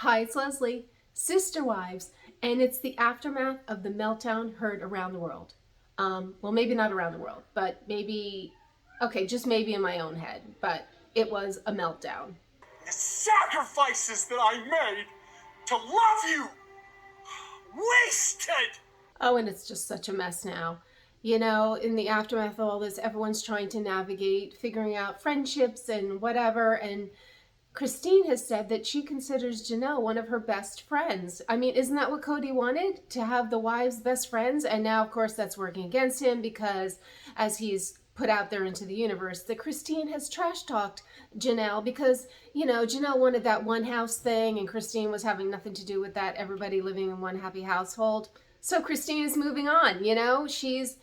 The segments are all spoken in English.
Hi, it's Leslie, Sister Wives, and it's the aftermath of the meltdown heard around the world. Well, maybe not around the world, but maybe, okay, just maybe in my own head, but it was a meltdown. The sacrifices that I made to love you, wasted! Oh, and it's just such a mess now. You know, in the aftermath of all this, everyone's trying to navigate, figuring out friendships and whatever, and Christine has said that she considers Janelle one of her best friends. I mean, isn't that what Kody wanted? To have the wives best friends? And now, of course, that's working against him because as he's put out there into the universe, that Christine has trash talked Janelle because, you know, Janelle wanted that one house thing and Christine was having nothing to do with that, everybody living in one happy household. So Christine is moving on, you know, she's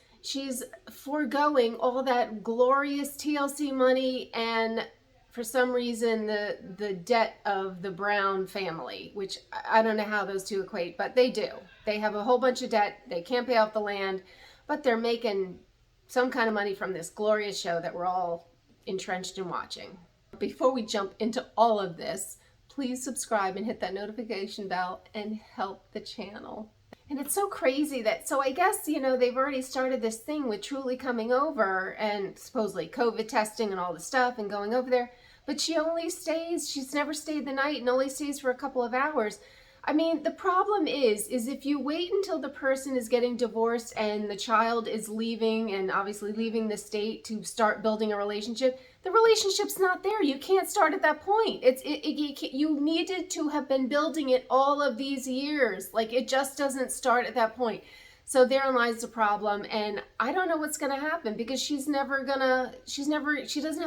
foregoing all that glorious TLC money and for some reason the debt of the Brown family, which I don't know how those two equate, but they do. They have a whole bunch of debt. They can't pay off the land, but they're making some kind of money from this glorious show that we're all entrenched in watching. Before we jump into all of this, please subscribe and hit that notification bell and help the channel. And it's so crazy that, so I guess, you know, they've already started this thing with Truly coming over and supposedly COVID testing and all the stuff and going over there. But she only stays, she's never stayed the night and only stays for a couple of hours. I mean, the problem is if you wait until the person is getting divorced and the child is leaving and obviously leaving the state to start building a relationship, the relationship's not there. You can't start at that point. You needed to have been building it all of these years. Like, it just doesn't start at that point. So therein lies the problem, and I don't know what's going to happen because she doesn't have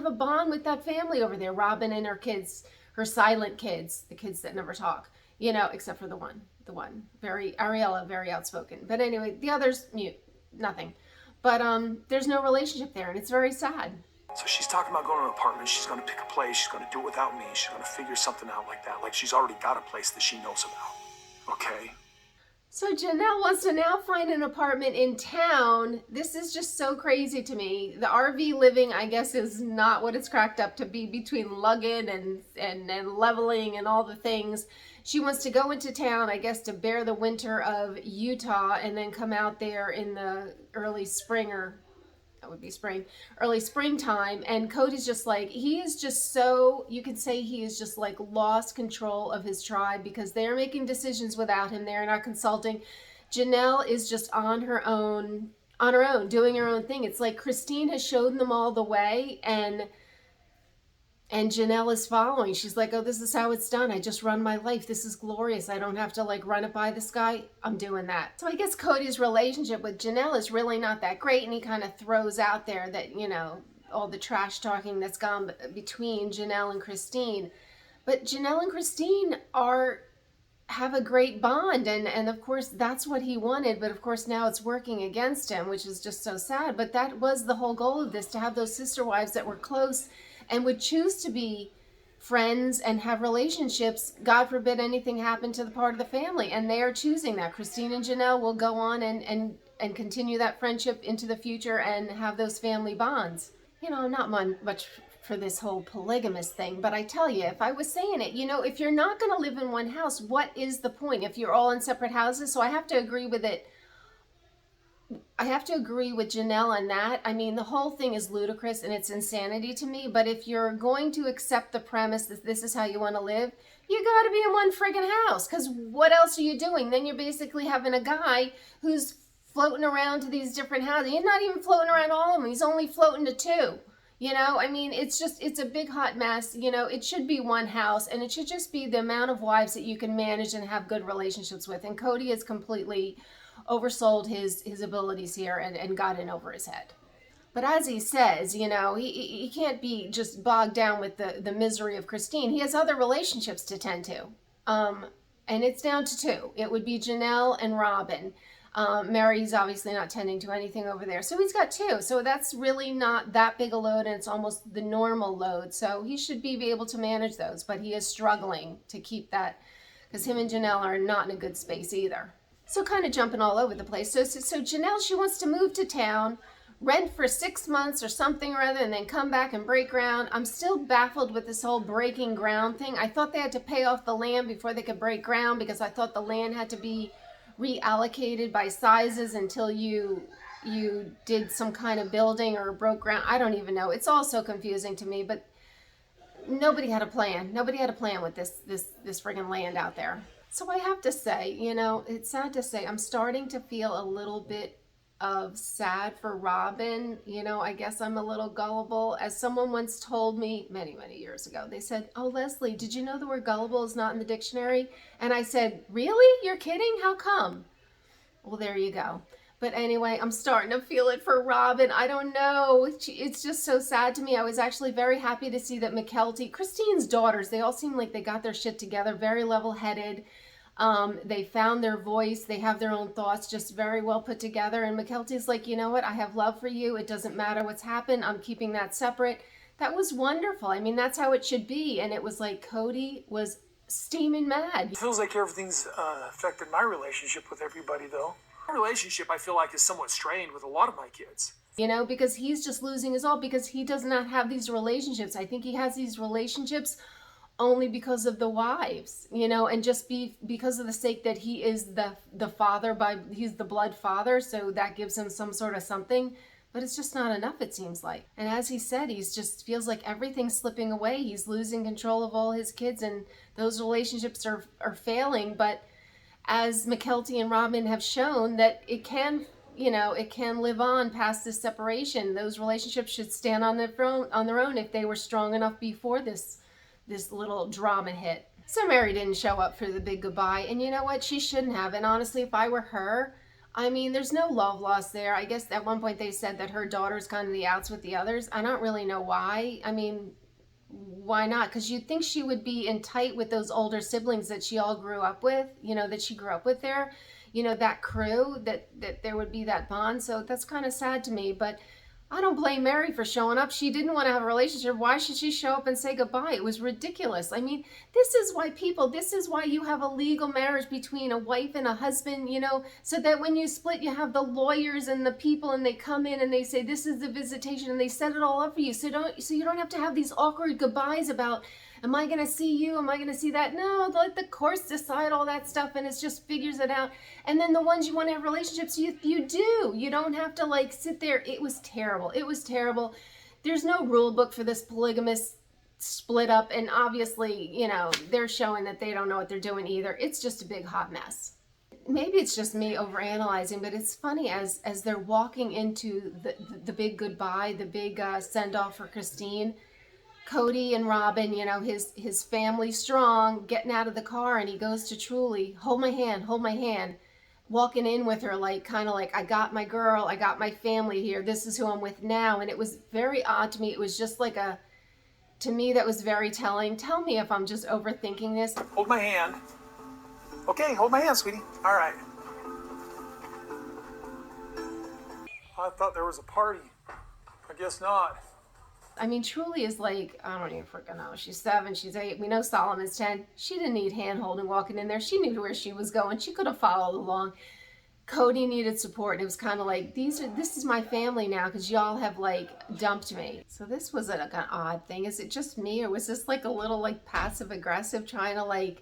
a bond with that family over there, Robin and her kids, her silent kids, the kids that never talk, you know, except for the one, Ariella, very outspoken. But anyway, the others, mute, nothing. But there's no relationship there, and it's very sad. So she's talking about going to an apartment. She's going to pick a place. She's going to do it without me. She's going to figure something out like that. Like she's already got a place that she knows about. Okay? So Janelle wants to now find an apartment in town. This is just so crazy to me. The RV living, I guess, is not what it's cracked up to be between lugging and leveling and all the things. She wants to go into town, I guess, to bear the winter of Utah and then come out there in the early spring, or that would be spring, early springtime. And Kody's just like, he is just so, you could say he is just like lost control of his tribe because they're making decisions without him. They're not consulting. Janelle is just on her own, doing her own thing. It's like Christine has shown them all the way and Janelle is following. She's like, oh, this is how it's done. I just run my life. This is glorious. I don't have to like run it by this guy. I'm doing that. So I guess Kody's relationship with Janelle is really not that great. And he kind of throws out there that, you know, all the trash talking that's gone between Janelle and Christine. But Janelle and Christine have a great bond. And of course, that's what he wanted. But of course, now it's working against him, which is just so sad. But that was the whole goal of this, to have those sister wives that were close and would choose to be friends and have relationships. God forbid anything happened to the part of the family. And they are choosing that. Christine and Janelle will go on and continue that friendship into the future and have those family bonds. You know, not much for this whole polygamous thing, but I tell you, if I was saying it, you know, if you're not going to live in one house, what is the point if you're all in separate houses? So I have to agree with it. I have to agree with Janelle on that. I mean, the whole thing is ludicrous and it's insanity to me. But if you're going to accept the premise that this is how you want to live, you got to be in one friggin' house. Because what else are you doing? Then you're basically having a guy who's floating around to these different houses. He's not even floating around all of them. He's only floating to two. You know, I mean, it's a big hot mess. You know, it should be one house and it should just be the amount of wives that you can manage and have good relationships with. And Kody is completely oversold his abilities here and got in over his head. But as he says, you know, he can't be just bogged down with the misery of Christine. He has other relationships to tend to. And it's down to two. It would be Janelle and Robin. Mary's obviously not tending to anything over there. So he's got two. So that's really not that big a load, and it's almost the normal load. So he should be able to manage those. But he is struggling to keep that because him and Janelle are not in a good space either. So kind of jumping all over the place. So Janelle, she wants to move to town. rent for 6 months or something or other and then come back and break ground. I'm still baffled with this whole breaking ground thing. I thought they had to pay off the land before they could break ground because I thought the land had to be reallocated by sizes until you did some kind of building or broke ground. I don't even know. It's all so confusing to me, but nobody had a plan. Nobody had a plan with this friggin' land out there. So I have to say, it's sad to say, I'm starting to feel a little bit of sad for Robin. I guess I'm a little gullible. As someone once told me many, many years ago, they said, "Oh, Leslie, did you know the word gullible is not in the dictionary?" And I said, "Really? You're kidding? How come?" Well, there you go. But anyway, I'm starting to feel it for Robin. I don't know. It's just so sad to me. I was actually very happy to see that McKelty, Christine's daughters, they all seem like they got their shit together, very level-headed. They found their voice. They have their own thoughts, just very well put together. And McKelty's like, you know what? I have love for you. It doesn't matter what's happened. I'm keeping that separate. That was wonderful. I mean, that's how it should be. And it was like Kody was steaming mad. It feels like everything's affected my relationship with everybody, though. My relationship, I feel like, is somewhat strained with a lot of my kids. Because he's just losing his all because he does not have these relationships. I think he has these relationships only because of the wives, and just because of the sake that he is the father he's the blood father, so that gives him some sort of something, but it's just not enough, it seems like. And as he said, he's just feels like everything's slipping away. He's losing control of all his kids, and those relationships are failing. But as McKelty and Robin have shown, that it can live on past this separation. Those relationships should stand on their own if they were strong enough before this little drama hit. So Mary didn't show up for the big goodbye, and you know what? She shouldn't have. And honestly, if I were her, I mean, there's no love lost there. I guess at one point they said that her daughter's kind of the outs with the others. I don't really know why. I mean, why not? Because you'd think she would be in tight with those older siblings that she all grew up with, that she grew up with there, that crew, that there would be that bond. So that's kind of sad to me, but I don't blame Mary for showing up. She didn't want to have a relationship. Why should she show up and say goodbye? It was ridiculous. I mean, this is why you have a legal marriage between a wife and a husband, so that when you split, you have the lawyers and the people, and they come in and they say, this is the visitation, and they set it all up for you. So you don't have to have these awkward goodbyes about, am I going to see you? Am I going to see that? No, let the courts decide all that stuff, and it just figures it out. And then the ones you want to have relationships, you do. You don't have to sit there. It was terrible. It was terrible. There's no rule book for this polygamous split up, and obviously, they're showing that they don't know what they're doing either. It's just a big hot mess. Maybe it's just me overanalyzing, but it's funny as they're walking into the big goodbye, the big send-off for Christine, Kody and Robin, his family strong, getting out of the car, and he goes to Truly, hold my hand, walking in with her, kind of like, I got my girl, I got my family here, this is who I'm with now. And it was very odd to me. It was just to me, that was very telling. Tell me if I'm just overthinking this. Hold my hand. Okay, hold my hand, sweetie. All right. I thought there was a party. I guess not. I mean, Truly is I don't even freaking know. She's 7, she's 8. We know Solomon's 10. She didn't need hand-holding walking in there. She knew where she was going. She could have followed along. Cody needed support, and it was kind of like, this is my family now, because y'all have dumped me. So this was an odd thing. Is it just me, or was this a little passive-aggressive, trying to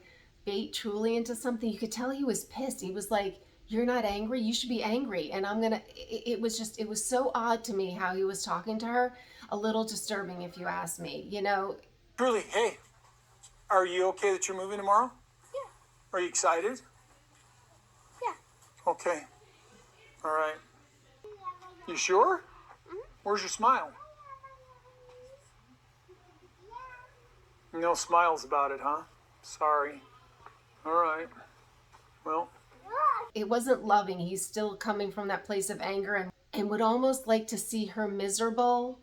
bait Truly into something? You could tell he was pissed. He was like, you're not angry? You should be angry. And it was so odd to me how he was talking to her. A little disturbing, if you ask me, Truly, hey, are you okay that you're moving tomorrow? Yeah. Are you excited? Yeah. Okay. All right. You sure? Mm-hmm. Where's your smile? No smiles about it, huh? Sorry. All right. Well. It wasn't loving. He's still coming from that place of anger, and would almost like to see her miserable,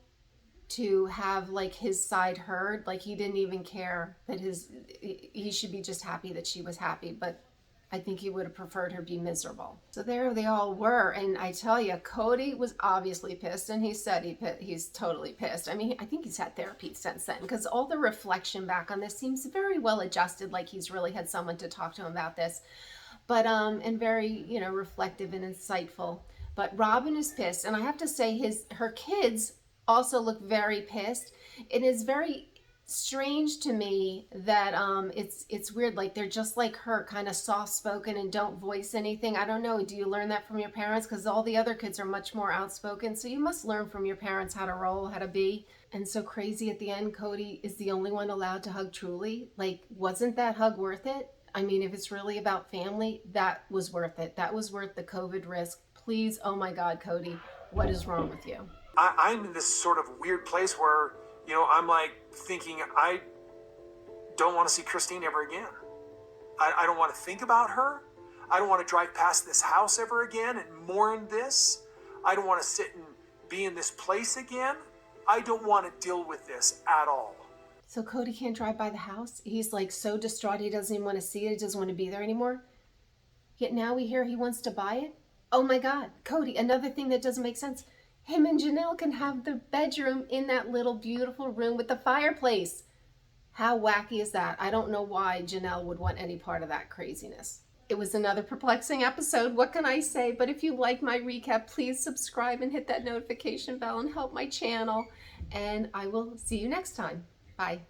to have his side heard. He didn't even care that he should be just happy that she was happy, but I think he would have preferred her be miserable. So there they all were, and I tell you, Kody was obviously pissed, and he said he's totally pissed. I mean, I think he's had therapy since then, because all the reflection back on this seems very well adjusted, he's really had someone to talk to him about this, but and very reflective and insightful. But Robin is pissed, and I have to say her kids also look very pissed. It is very strange to me that it's weird, like they're just like her, kind of soft spoken and don't voice anything. I don't know, do you learn that from your parents? Because all the other kids are much more outspoken, so you must learn from your parents how to roll, how to be. And so crazy, at the end Kody is the only one allowed to hug Truly. Like, wasn't that hug worth it? I mean, if it's really about family, that was worth it. That was worth the COVID risk. Please, oh my God, Kody, what is wrong with you? I'm in this sort of weird place where, I'm like thinking I don't want to see Christine ever again. I don't want to think about her. I don't want to drive past this house ever again and mourn this. I don't want to sit and be in this place again. I don't want to deal with this at all. So Kody can't drive by the house? He's like so distraught he doesn't even want to see it. He doesn't want to be there anymore. Yet now we hear he wants to buy it? Oh my God, Kody, another thing that doesn't make sense. Him and Janelle can have the bedroom in that little beautiful room with the fireplace. How wacky is that? I don't know why Janelle would want any part of that craziness. It was another perplexing episode. What can I say? But if you like my recap, please subscribe and hit that notification bell and help my channel. And I will see you next time. Bye.